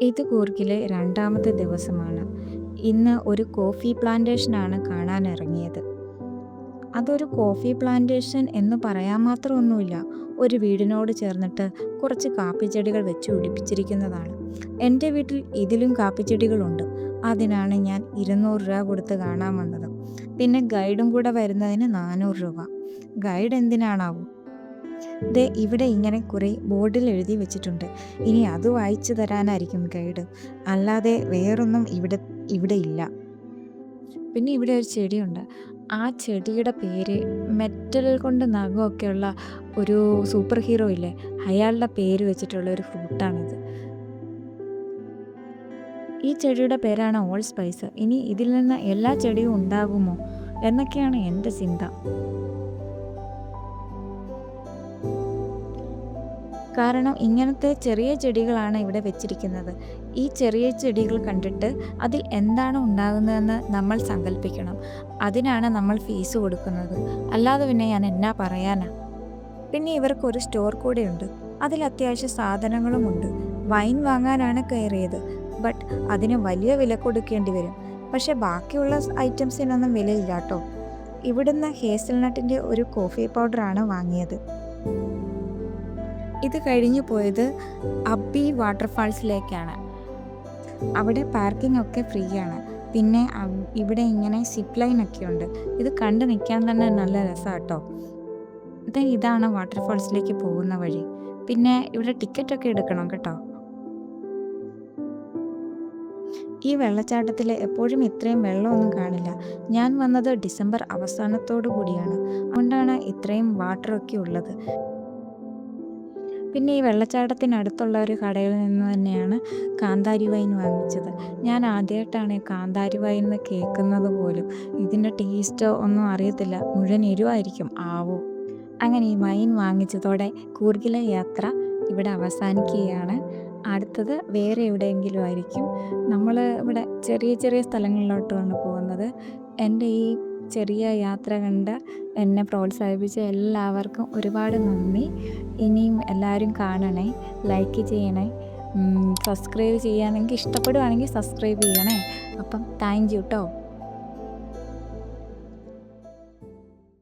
ഇത് കൂർഗിലെ രണ്ടാമത്തെ ദിവസമാണ്. ഇന്ന് ഒരു കോഫി പ്ലാന്റേഷനാണ് കാണാനിറങ്ങിയത്. അതൊരു കോഫി പ്ലാന്റേഷൻ എന്ന് പറയാൻ മാത്രമൊന്നുമില്ല. ഒരു വീടിനോട് ചേർന്നിട്ട് കുറച്ച് കാപ്പിച്ചെടികൾ വെച്ച് പിടിപ്പിച്ചിരിക്കുന്നതാണ്. എൻ്റെ വീട്ടിൽ ഇതിലും കാപ്പിച്ചെടികളുണ്ട്. അതിനാണ് ഞാൻ 200 രൂപ കൊടുത്ത് കാണാൻ വന്നത്. പിന്നെ ഗൈഡും കൂടെ വരുന്നതിന് 400 രൂപ. ഗൈഡ് എന്തിനാണാവോ? ദേ ഇവിടെ ഇങ്ങനെ കുറേ ബോർഡിൽ എഴുതി വെച്ചിട്ടുണ്ട്. ഇനി അത് വായിച്ചു തരാനായിരിക്കും ഗൈഡ്. അല്ലാതെ വേറൊന്നും ഇവിടെ ഇല്ല. പിന്നെ ഇവിടെ ഒരു ചെടിയുണ്ട്. ആ ചെടിയുടെ പേര് മെറ്റൽ കൊണ്ട് നഖമൊക്കെയുള്ള ഒരു സൂപ്പർ ഹീറോ ഇല്ലേ? അയാളുടെ പേര് വെച്ചിട്ടുള്ള ഒരു ഫ്രൂട്ടാണിത്. ഈ ചെടിയുടെ പേരാണ് ഓൾ സ്പൈസ്. ഇനി ഇതിൽ നിന്ന് എല്ലാ ചെടിയും ഉണ്ടാകുമോ എന്നൊക്കെയാണ് എൻ്റെ ചിന്ത. കാരണം ഇങ്ങനത്തെ ചെറിയ ചെടികളാണ് ഇവിടെ വെച്ചിരിക്കുന്നത്. ഈ ചെറിയ ചെടികൾ കണ്ടിട്ട് അതിൽ എന്താണ് ഉണ്ടാകുന്നതെന്ന് നമ്മൾ സങ്കല്പിക്കണം. അതിനാണ് നമ്മൾ ഫീസ് കൊടുക്കുന്നത്. അല്ലാതെ പിന്നെ ഞാൻ എന്നാ പറയാനാ? പിന്നെ ഇവർക്കൊരു സ്റ്റോർ കൂടെയുണ്ട്. അതിൽ അത്യാവശ്യം സാധനങ്ങളുമുണ്ട്. വൈൻ വാങ്ങാനാണ് കയറിയത്. ബട്ട് അതിന് വലിയ വില കൊടുക്കേണ്ടി വരും. പക്ഷെ ബാക്കിയുള്ള ഐറ്റംസിനൊന്നും വിലയില്ല കേട്ടോ. ഇവിടുന്ന് ഹേസൽനട്ടിൻ്റെ ഒരു കോഫി പൗഡറാണ് വാങ്ങിയത്. ഇത് കഴിഞ്ഞു പോയത് അബ്ബി വാട്ടർഫാൾസിലേക്കാണ്. അവിടെ പാർക്കിംഗ് ഒക്കെ ഫ്രീ ആണ്. പിന്നെ ഇവിടെ ഇങ്ങനെ സിപ്പ് ലൈനൊക്കെ ഉണ്ട്. ഇത് കണ്ടു നിൽക്കാൻ തന്നെ നല്ല രസമാണ് കേട്ടോ. ഇതാണ് വാട്ടർഫാൾസിലേക്ക് പോകുന്ന വഴി. പിന്നെ ഇവിടെ ടിക്കറ്റൊക്കെ എടുക്കണം കേട്ടോ. ഈ വെള്ളച്ചാട്ടത്തിൽ എപ്പോഴും ഇത്രയും വെള്ളമൊന്നും കാണില്ല. ഞാൻ വന്നത് ഡിസംബർ അവസാനത്തോടു കൂടിയാണ്. അതുകൊണ്ടാണ് ഇത്രയും വാട്ടറൊക്കെ ഉള്ളത്. പിന്നെ ഈ വെള്ളച്ചാട്ടത്തിനടുത്തുള്ള ഒരു കടയിൽ നിന്ന് തന്നെയാണ് കാന്താരി വൈൻ വാങ്ങിച്ചത്. ഞാൻ ആദ്യമായിട്ടാണ് കാന്താരി വൈൻ എന്ന് കേൾക്കുന്നത് പോലും. ഇതിൻ്റെ ടേസ്റ്റോ ഒന്നും അറിയത്തില്ല. മുഴുവൻ എരിവായിരിക്കും ആവോ. അങ്ങനെ ഈ വൈൻ വാങ്ങിച്ചതോടെ കൂർഗിലെ യാത്ര ഇവിടെ അവസാനിക്കുകയാണ്. അടുത്തത് വേറെ എവിടെയെങ്കിലും ആയിരിക്കും. നമ്മൾ ഇവിടെ ചെറിയ ചെറിയ സ്ഥലങ്ങളിലോട്ടാണ് പോകുന്നത്. എൻ്റെ ഈ ചെറിയ യാത്ര കണ്ട് എന്നെ പ്രോത്സാഹിപ്പിച്ച എല്ലാവർക്കും ഒരുപാട് നന്ദി. ഇനിയും എല്ലാവരും കാണണേ, ലൈക്ക് ചെയ്യണേ, സബ്സ്ക്രൈബ് ചെയ്യാനെങ്കിൽ ഇഷ്ടപ്പെടുകയാണെങ്കിൽ സബ്സ്ക്രൈബ് ചെയ്യണേ. അപ്പം താങ്ക് യു കേട്ടോ.